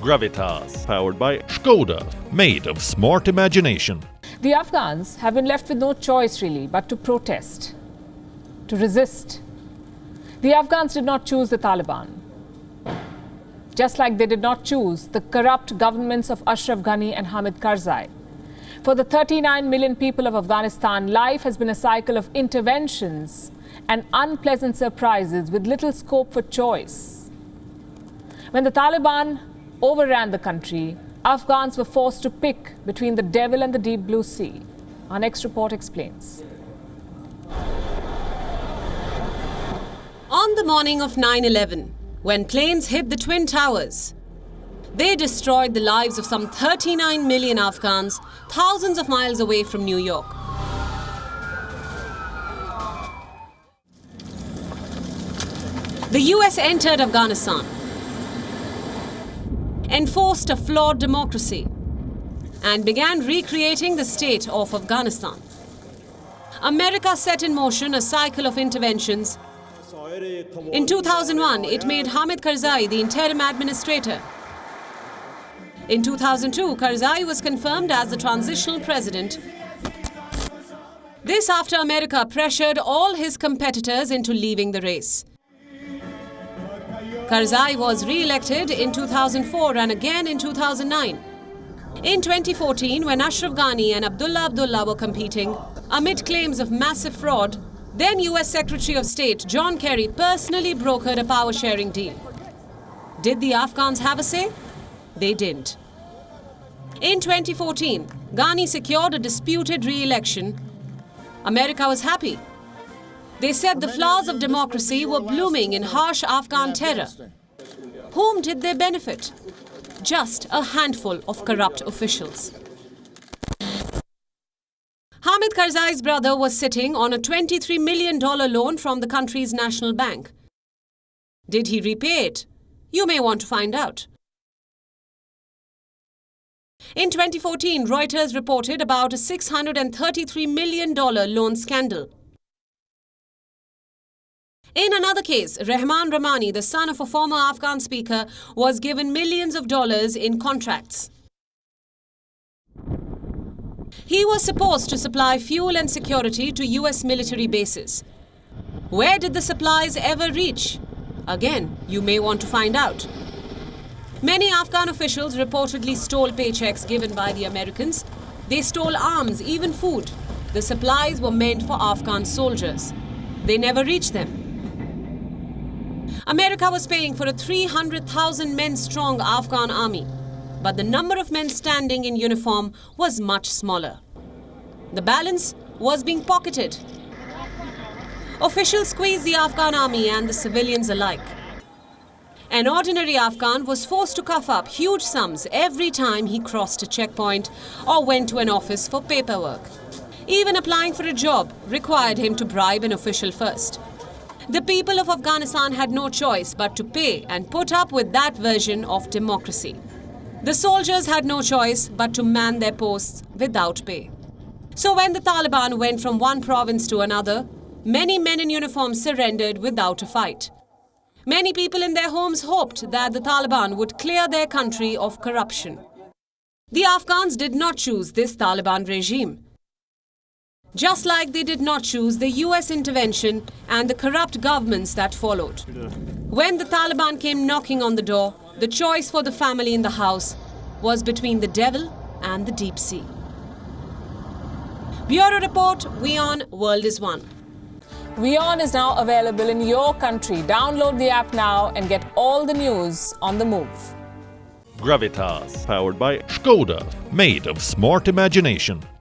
Gravitas, powered by Skoda, made of smart imagination. The Afghans have been left with no choice really but to protest, to resist. The Afghans did not choose the Taliban, just like they did not choose the corrupt governments of Ashraf Ghani and Hamid Karzai. For the 39 million people of Afghanistan, life has been a cycle of interventions and unpleasant surprises with little scope for choice. When the Taliban overran the country, Afghans were forced to pick between the devil and the deep blue sea. Our next report explains. On the morning of 9/11, when planes hit the Twin Towers, they destroyed the lives of some 39 million Afghans, thousands of miles away from New York. The US entered Afghanistan, enforced a flawed democracy, and began recreating the state of Afghanistan. America set in motion a cycle of interventions. In 2001, it made Hamid Karzai the interim administrator. In 2002, Karzai was confirmed as the transitional president. This after America pressured all his competitors into leaving the race. Karzai was re-elected in 2004 and again in 2009. In 2014, when Ashraf Ghani and Abdullah were competing, amid claims of massive fraud, then US Secretary of State John Kerry personally brokered a power-sharing deal. Did the Afghans have a say? They didn't. In 2014, Ghani secured a disputed re-election. America was happy. They said the flowers of democracy were blooming in harsh Afghan terror. Whom did they benefit? Just a handful of corrupt officials. Hamid Karzai's brother was sitting on a $23 million loan from the country's national bank. Did he repay it? You may want to find out. In 2014, Reuters reported about a $633 million loan scandal. In another case, Rahman Rahmani, the son of a former Afghan speaker, was given millions of dollars in contracts. He was supposed to supply fuel and security to US military bases. Where did the supplies ever reach? Again, you may want to find out. Many Afghan officials reportedly stole paychecks given by the Americans. They stole arms, even food. The supplies were meant for Afghan soldiers. They never reached them. America was paying for a 300,000 men strong Afghan army, but the number of men standing in uniform was much smaller. The balance was being pocketed. Officials squeezed the Afghan army and the civilians alike. An ordinary Afghan was forced to cough up huge sums every time he crossed a checkpoint or went to an office for paperwork. Even applying for a job required him to bribe an official first. The people of Afghanistan had no choice but to pay and put up with that version of democracy. The soldiers had no choice but to man their posts without pay. So when the Taliban went from one province to another, many men in uniform surrendered without a fight. Many people in their homes hoped that the Taliban would clear their country of corruption. The Afghans did not choose this Taliban regime, just like they did not choose the US intervention and the corrupt governments that followed. When the Taliban came knocking on the door, the choice for the family in the house was between the devil and the deep sea. Bureau Report, WION World is One. WION is now available in your country. Download the app now and get all the news on the move. Gravitas, powered by Skoda, made of smart imagination.